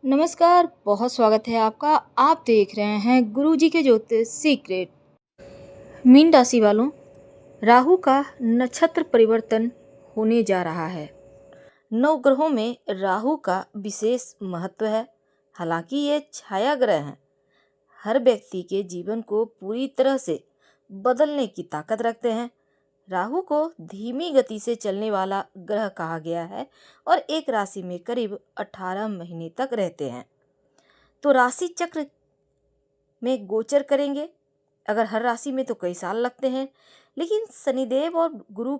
नमस्कार, बहुत स्वागत है आपका। आप देख रहे हैं गुरुजी के ज्योतिष सीक्रेट। मीन राशि वालों, राहु का नक्षत्र परिवर्तन होने जा रहा है। नवग्रहों में राहु का विशेष महत्व है। हालांकि ये छाया ग्रह हैं, हर व्यक्ति के जीवन को पूरी तरह से बदलने की ताकत रखते हैं। राहु को धीमी गति से चलने वाला ग्रह कहा गया है और एक राशि में करीब 18 महीने तक रहते हैं। तो राशि चक्र में गोचर करेंगे। अगर हर राशि में तो कई साल लगते हैं, लेकिन शनिदेव और गुरु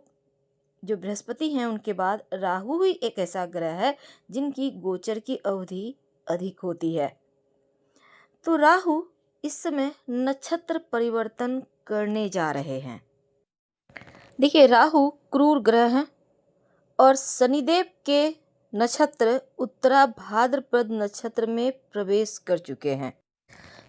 जो बृहस्पति हैं उनके बाद राहु ही एक ऐसा ग्रह है जिनकी गोचर की अवधि अधिक होती है। तो राहु इस समय नक्षत्र परिवर्तन करने जा रहे हैं। देखिए, राहु क्रूर ग्रह हैं और शनिदेव के नक्षत्र उत्तरा भाद्रपद नक्षत्र में प्रवेश कर चुके हैं।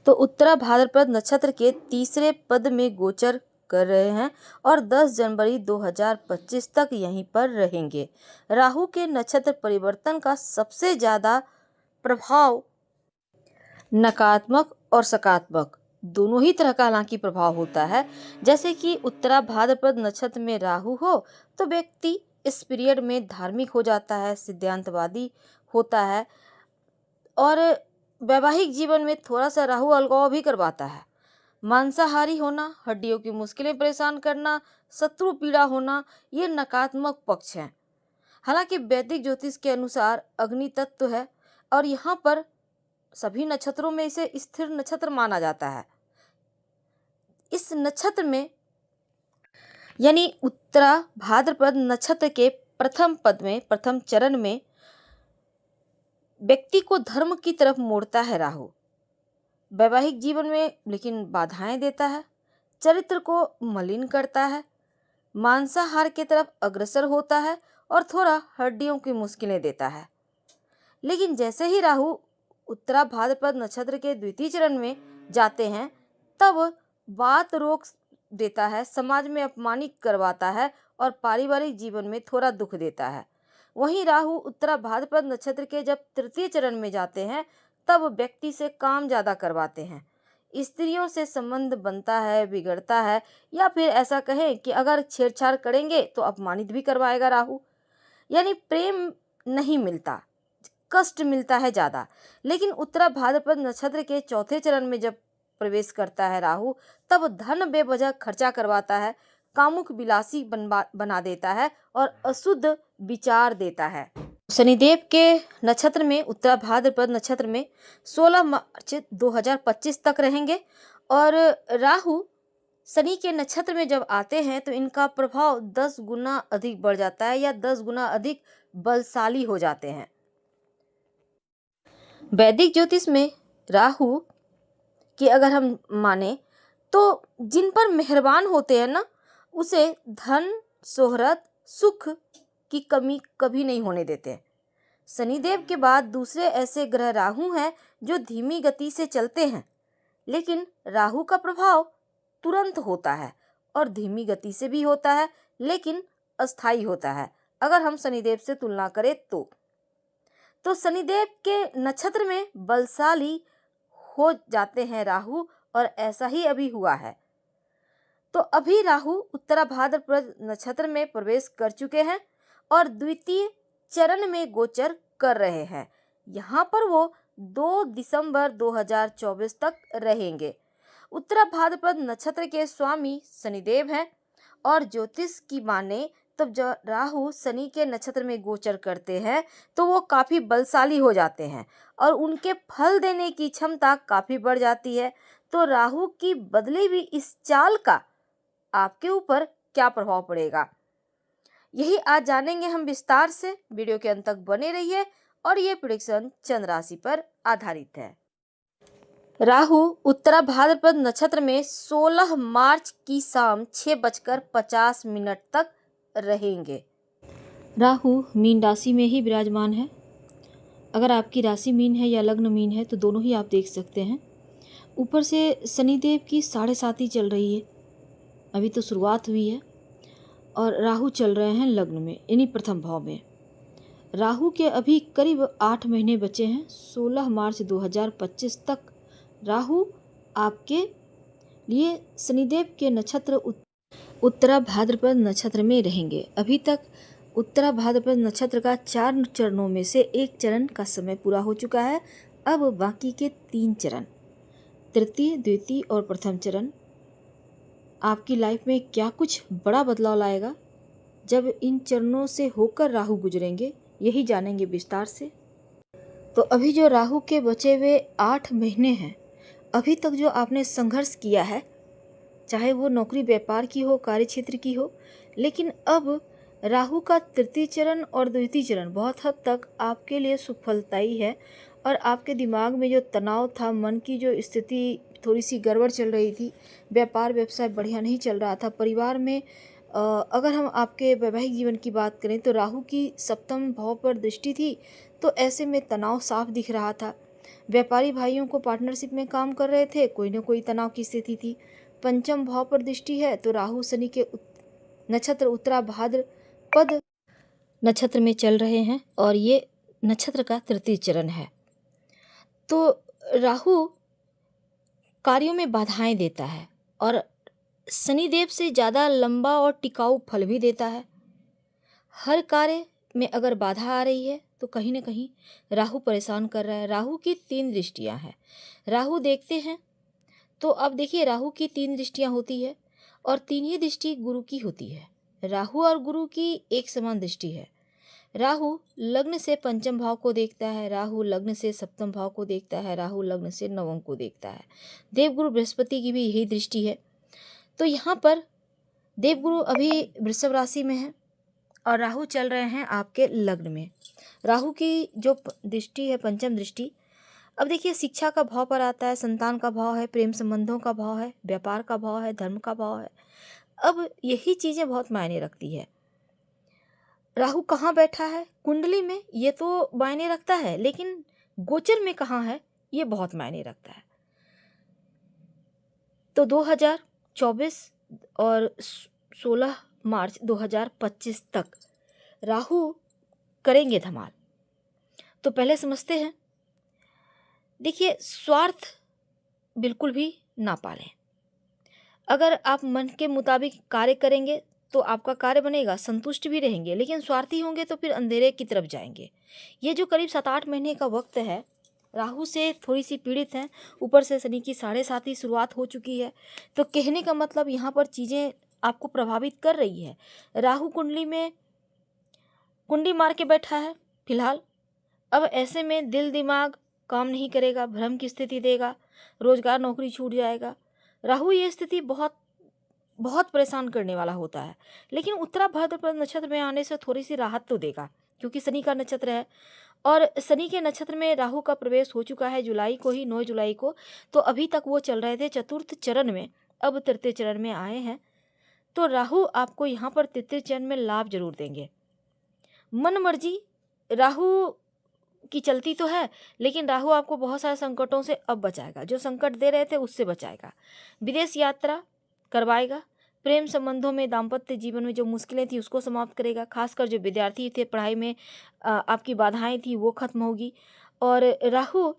तो उत्तरा भाद्रपद नक्षत्र के तीसरे पद में गोचर कर रहे हैं और 10 जनवरी 2025 तक यहीं पर रहेंगे। राहु के नक्षत्र परिवर्तन का सबसे ज़्यादा प्रभाव नकारात्मक और सकारात्मक दोनों ही तरह का हालांकि प्रभाव होता है। जैसे कि उत्तरा भाद्रपद नक्षत्र में राहु हो तो व्यक्ति इस पीरियड में धार्मिक हो जाता है, सिद्धांतवादी होता है और वैवाहिक जीवन में थोड़ा सा राहु अलगाव भी करवाता है। मांसाहारी होना, हड्डियों की मुश्किलें परेशान करना, शत्रु पीड़ा होना, ये नकारात्मक पक्ष हैं। हालांकि वैदिक ज्योतिष के अनुसार अग्नि तत्व है और यहाँ पर सभी नक्षत्रों में इसे स्थिर नक्षत्र माना जाता है। इस नक्षत्र में यानी उत्तरा भाद्रपद नक्षत्र के प्रथम पद में, प्रथम चरण में व्यक्ति को धर्म की तरफ मोड़ता है राहु। वैवाहिक जीवन में लेकिन बाधाएं देता है, चरित्र को मलिन करता है, मांसाहार की तरफ अग्रसर होता है और थोड़ा हड्डियों की मुश्किलें देता है। लेकिन जैसे ही राहु उत्तरा भाद्रपद नक्षत्र के द्वितीय चरण में जाते हैं तब बात रोक देता है, समाज में अपमानित करवाता है और पारिवारिक जीवन में थोड़ा दुख देता है। वहीं राहु उत्तरा भाद्रपद नक्षत्र के जब तृतीय चरण में जाते हैं तब व्यक्ति से काम ज़्यादा करवाते हैं, स्त्रियों से संबंध बनता है, बिगड़ता है, या फिर ऐसा कहें कि अगर छेड़छाड़ करेंगे तो अपमानित भी करवाएगा राहु। यानी प्रेम नहीं मिलता, कष्ट मिलता है ज़्यादा। लेकिन उत्तरा भाद्रपद नक्षत्र के चौथे चरण में जब प्रवेश करता है राहु तब धन बेवजह खर्चा करवाता है, कामुक विलासी बना देता है और अशुद्ध विचार देता है। शनिदेव के नक्षत्र में, उत्तरा भाद्रपद नक्षत्र में 16 मार्च 2025 तक रहेंगे और राहु शनि के नक्षत्र में जब आते हैं तो इनका प्रभाव 10 गुना अधिक बढ़ जाता है या 10 गुना अधिक बलशाली हो जाते हैं। वैदिक ज्योतिष में राहु कि अगर हम माने तो जिन पर मेहरबान होते हैं ना, उसे धन, शोहरत, सुख की कमी कभी नहीं होने देते। शनिदेव के बाद दूसरे ऐसे ग्रह राहु हैं जो धीमी गति से चलते हैं, लेकिन राहु का प्रभाव तुरंत होता है और धीमी गति से भी होता है लेकिन अस्थायी होता है। अगर हम शनिदेव से तुलना करें तो शनिदेव के नक्षत्र में बलशाली हो जाते हैं राहु और ऐसा ही अभी हुआ है। तो अभी राहु उत्तरा भाद्रपद नक्षत्र में प्रवेश कर चुके हैं और द्वितीय चरण में गोचर कर रहे हैं। यहाँ पर वो 2 दिसंबर 2024 तक रहेंगे। उत्तरा भाद्रपद नक्षत्र के स्वामी शनिदेव हैं और ज्योतिष की माने तब जब राहु शनि के नक्षत्र में गोचर करते हैं तो वो काफ़ी बलशाली हो जाते हैं और उनके फल देने की क्षमता काफ़ी बढ़ जाती है। तो राहु की बदली हुई इस चाल का आपके ऊपर क्या प्रभाव पड़ेगा, यही आज जानेंगे हम विस्तार से। वीडियो के अंत तक बने रहिए और ये प्रेडिक्शन चंद्र राशि पर आधारित है। राहु उत्तरा भाद्रपद नक्षत्र में 16 मार्च की शाम 6:50 तक रहेंगे। राहु मीन राशि में ही विराजमान है। अगर आपकी राशि मीन है या लग्न मीन है तो दोनों ही आप देख सकते हैं। ऊपर से शनिदेव की 7.5 चल रही है, अभी तो शुरुआत हुई है और राहु चल रहे हैं लग्न में यानी प्रथम भाव में। राहु के अभी करीब 8 महीने बचे हैं। 16 मार्च 2025 तक राहु आपके लिए शनिदेव के नक्षत्र उत्तरा भाद्रपद नक्षत्र में रहेंगे। अभी तक उत्तरा भाद्रपद नक्षत्र का 4 चरणों में से एक चरण का समय पूरा हो चुका है। अब बाकी के 3 चरण, तृतीय, द्वितीय और प्रथम चरण आपकी लाइफ में क्या कुछ बड़ा बदलाव लाएगा, जब इन चरणों से होकर राहु गुजरेंगे, यही जानेंगे विस्तार से। तो अभी जो राहु के बचे हुए 8 महीने हैं, अभी तक जो आपने संघर्ष किया है, चाहे वो नौकरी व्यापार की हो, कार्यक्षेत्र की हो, लेकिन अब राहु का तृतीय चरण और द्वितीय चरण बहुत हद तक आपके लिए सुफलताई है। और आपके दिमाग में जो तनाव था, मन की जो स्थिति थोड़ी सी गड़बड़ चल रही थी, व्यापार व्यवसाय बढ़िया नहीं चल रहा था, परिवार में अगर हम आपके वैवाहिक जीवन की बात करें तो राहु की सप्तम भाव पर दृष्टि थी, तो ऐसे में तनाव साफ दिख रहा था। व्यापारी भाइयों को पार्टनरशिप में काम कर रहे थे, कोई न कोई तनाव की स्थिति थी। पंचम भाव पर दृष्टि है तो राहु शनि के नक्षत्र उत्तरा भाद्रपद नक्षत्र में चल रहे हैं और ये नक्षत्र का तृतीय चरण है। तो राहु कार्यों में बाधाएं देता है और शनिदेव से ज़्यादा लंबा और टिकाऊ फल भी देता है। हर कार्य में अगर बाधा आ रही है तो कहीं ना कहीं राहु परेशान कर रहा है। राहु की 3 दृष्टियां हैं। राहु देखते हैं तो अब देखिए, राहु की 3 दृष्टियां होती है और 3 ही दृष्टि गुरु की होती है। राहु और गुरु की एक समान दृष्टि है। राहु लग्न से पंचम भाव को देखता है, राहु लग्न से सप्तम भाव को देखता है, राहु लग्न से नवम को देखता है। देवगुरु बृहस्पति की भी यही दृष्टि है। तो यहाँ पर देवगुरु अभी वृषभ राशि में है और राहु चल रहे हैं आपके लग्न में। राहु की जो दृष्टि है पंचम दृष्टि, अब देखिए शिक्षा का भाव पर आता है, संतान का भाव है, प्रेम संबंधों का भाव है, व्यापार का भाव है, धर्म का भाव है। अब यही चीज़ें बहुत मायने रखती है। राहु कहाँ बैठा है कुंडली में, ये तो मायने रखता है, लेकिन गोचर में कहाँ है ये बहुत मायने रखता है। तो 2024 और 16 मार्च 2025 तक राहु करेंगे धमाल। तो पहले समझते हैं। देखिए, स्वार्थ बिल्कुल भी ना पालें। अगर आप मन के मुताबिक कार्य करेंगे तो आपका कार्य बनेगा, संतुष्ट भी रहेंगे, लेकिन स्वार्थी होंगे तो फिर अंधेरे की तरफ जाएंगे। ये जो करीब 7-8 महीने का वक्त है, राहु से थोड़ी सी पीड़ित हैं, ऊपर से शनि की 7.5 शुरुआत हो चुकी है। तो कहने का मतलब यहाँ पर चीज़ें आपको प्रभावित कर रही है। राहु कुंडली में कुंडी मार के बैठा है फिलहाल। अब ऐसे में दिल दिमाग काम नहीं करेगा, भ्रम की स्थिति देगा, रोजगार नौकरी छूट जाएगा। राहु ये स्थिति बहुत बहुत परेशान करने वाला होता है, लेकिन उत्तरा भाद्रपद नक्षत्र में आने से थोड़ी सी राहत तो देगा, क्योंकि शनि का नक्षत्र है और शनि के नक्षत्र में राहु का प्रवेश हो चुका है जुलाई को ही, 9 जुलाई को। तो अभी तक वो चल रहे थे चतुर्थ चरण में, अब तृतीय चरण में आए हैं। तो राहु आपको यहाँ पर तृतीय चरण में लाभ जरूर देंगे। मन मर्जी राहु की चलती तो है, लेकिन राहु आपको बहुत सारे संकटों से अब बचाएगा, जो संकट दे रहे थे उससे बचाएगा। विदेश यात्रा करवाएगा, प्रेम संबंधों में, दाम्पत्य जीवन में जो मुश्किलें थी उसको समाप्त करेगा। खासकर जो विद्यार्थी थे, पढ़ाई में आपकी बाधाएं थी वो खत्म होगी। और राहु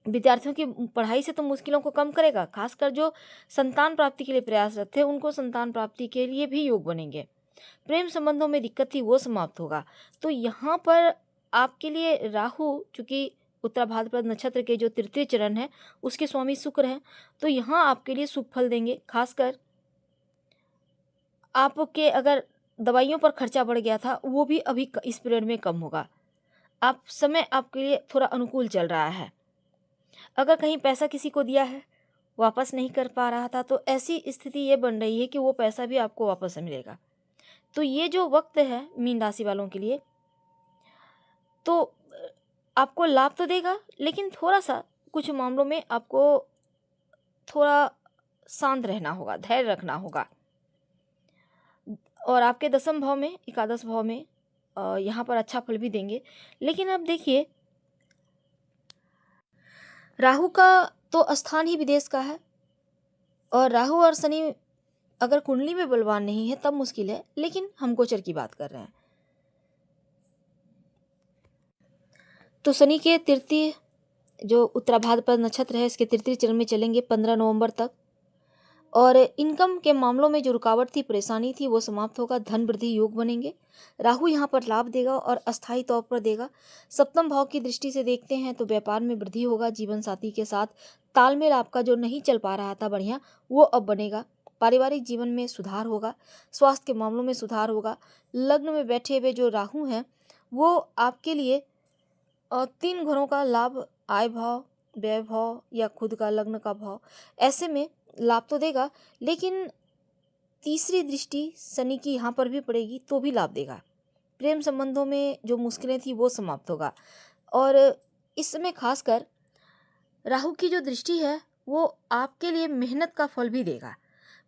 विद्यार्थियों की पढ़ाई से तो मुश्किलों को कम करेगा। खासकर जो संतान प्राप्ति के लिए प्रयासरत थे उनको संतान प्राप्ति के लिए भी योग बनेंगे। प्रेम संबंधों में दिक्कत थी वो समाप्त होगा। तो यहाँ पर आपके लिए राहु, चूंकि उत्तरा भाद्रपद नक्षत्र के जो तृतीय चरण है उसके स्वामी शुक्र हैं, तो यहाँ आपके लिए शुभ फल देंगे। खासकर आपके अगर दवाइयों पर खर्चा बढ़ गया था वो भी अभी इस पीरियड में कम होगा। आप समय आपके लिए थोड़ा अनुकूल चल रहा है। अगर कहीं पैसा किसी को दिया है वापस नहीं कर पा रहा था, तो ऐसी स्थिति ये बन रही है कि वो पैसा भी आपको वापस मिलेगा। तो ये जो वक्त है मीन राशि वालों के लिए, तो आपको लाभ तो देगा, लेकिन थोड़ा सा कुछ मामलों में आपको थोड़ा शांत रहना होगा, धैर्य रखना होगा। और आपके 10वें भाव में, एकादश भाव में यहाँ पर अच्छा फल भी देंगे। लेकिन अब देखिए, राहु का तो स्थान ही विदेश का है और राहु और शनि अगर कुंडली में बलवान नहीं है तब मुश्किल है, लेकिन हम गोचर की बात कर रहे हैं। तो शनि के तृतीय जो उत्तरा भाद्रपद नक्षत्र है, इसके तृतीय चरण में चलेंगे 15 नवंबर तक। और इनकम के मामलों में जो रुकावट थी, परेशानी थी, वो समाप्त होगा। धन वृद्धि योग बनेंगे। राहु यहाँ पर लाभ देगा और अस्थायी तौर पर देगा। सप्तम भाव की दृष्टि से देखते हैं तो व्यापार में वृद्धि होगा। जीवन साथी के साथ तालमेल आपका जो नहीं चल पा रहा था बढ़िया, वो अब बनेगा। पारिवारिक जीवन में सुधार होगा। स्वास्थ्य के मामलों में सुधार होगा। लग्न में बैठे हुए जो राहु हैं, वो आपके लिए 3 घरों का लाभ, आय भाव, व्यय भाव या खुद का लग्न का भाव, ऐसे में लाभ तो देगा, लेकिन तीसरी दृष्टि शनि की यहाँ पर भी पड़ेगी तो भी लाभ देगा। प्रेम संबंधों में जो मुश्किलें थी वो समाप्त होगा। और इस समय खासकर राहु की जो दृष्टि है वो आपके लिए मेहनत का फल भी देगा।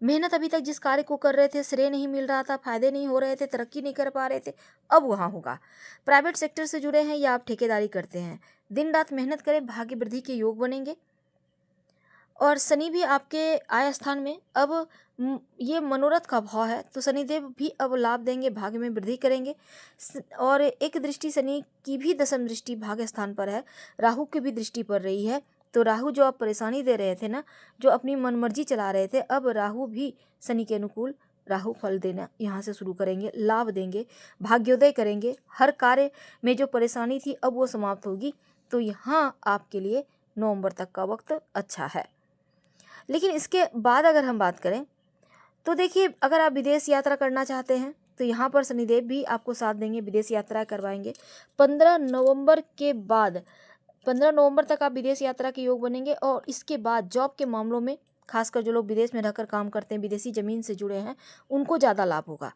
मेहनत अभी तक जिस कार्य को कर रहे थे, श्रेय नहीं मिल रहा था, फायदे नहीं हो रहे थे, तरक्की नहीं कर पा रहे थे, अब वहाँ होगा। प्राइवेट सेक्टर से जुड़े हैं या आप ठेकेदारी करते हैं, दिन रात मेहनत करें, भाग्य वृद्धि के योग बनेंगे। और शनि भी आपके आय स्थान में, अब ये मनोरथ का भाव है तो शनिदेव भी अब लाभ देंगे, भाग्य में वृद्धि करेंगे। और एक दृष्टि शनि की भी दशम दृष्टि भाग्य स्थान पर है, राहु की भी दृष्टि पड़ रही है। तो राहु जो आप परेशानी दे रहे थे ना, जो अपनी मनमर्जी चला रहे थे, अब राहु भी शनि के अनुकूल राहु फल देना यहाँ से शुरू करेंगे, लाभ देंगे, भाग्योदय करेंगे। हर कार्य में जो परेशानी थी अब वो समाप्त होगी। तो यहाँ आपके लिए नवंबर तक का वक्त अच्छा है। लेकिन इसके बाद अगर हम बात करें तो देखिए, अगर आप विदेश यात्रा करना चाहते हैं तो यहाँ पर शनिदेव भी आपको साथ देंगे, विदेश यात्रा करवाएंगे। 15 नवंबर के बाद 15 नवंबर तक आप विदेश यात्रा के योग बनेंगे। और इसके बाद जॉब के मामलों में, खासकर जो लोग विदेश में रहकर काम करते हैं, विदेशी जमीन से जुड़े हैं, उनको ज़्यादा लाभ होगा।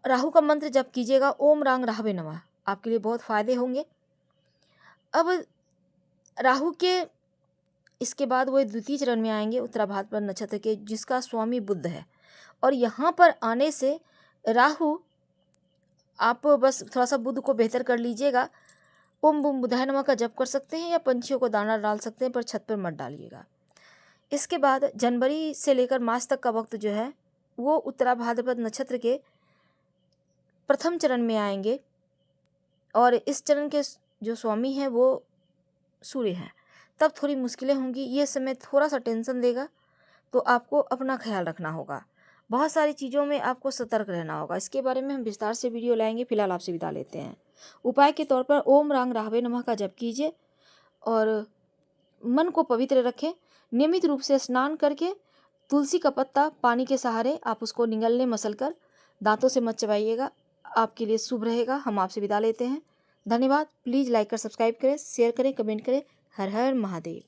राहु का मंत्र जप कीजिएगा, ओम रांग राहवे नमः, आपके लिए बहुत फायदे होंगे। अब राहु के इसके बाद वो द्वितीय चरण में आएंगे, उत्तरा भाद्रपद नक्षत्र के, जिसका स्वामी बुध है। और यहाँ पर आने से राहु, आप बस थोड़ा सा बुध को बेहतर कर लीजिएगा। ओम बूम बुधाय नमः का जप कर सकते हैं या पंछियों को दाना डाल सकते हैं, पर छत पर मत डालिएगा। इसके बाद जनवरी से लेकर मार्च तक का वक्त जो है वो उत्तरा भाद्रपद नक्षत्र के प्रथम चरण में आएंगे। और इस चरण के जो स्वामी हैं वो सूर्य हैं। तब थोड़ी मुश्किलें होंगी, ये समय थोड़ा सा टेंशन देगा, तो आपको अपना ख्याल रखना होगा। बहुत सारी चीज़ों में आपको सतर्क रहना होगा। इसके बारे में हम विस्तार से वीडियो लाएंगे। फिलहाल आपसे विदा लेते हैं। उपाय के तौर पर ओम रांग राहवे नमः का जप कीजिए और मन को पवित्र रखें। नियमित रूप से स्नान करके तुलसी का पत्ता पानी के सहारे आप उसको निगलने मसल कर दांतों से मत चबाइएगा, आपके लिए शुभ रहेगा। हम आपसे विदा लेते हैं। धन्यवाद। प्लीज़ लाइक कर सब्सक्राइब करें, शेयर करें, कमेंट करें। हर हर महादेव।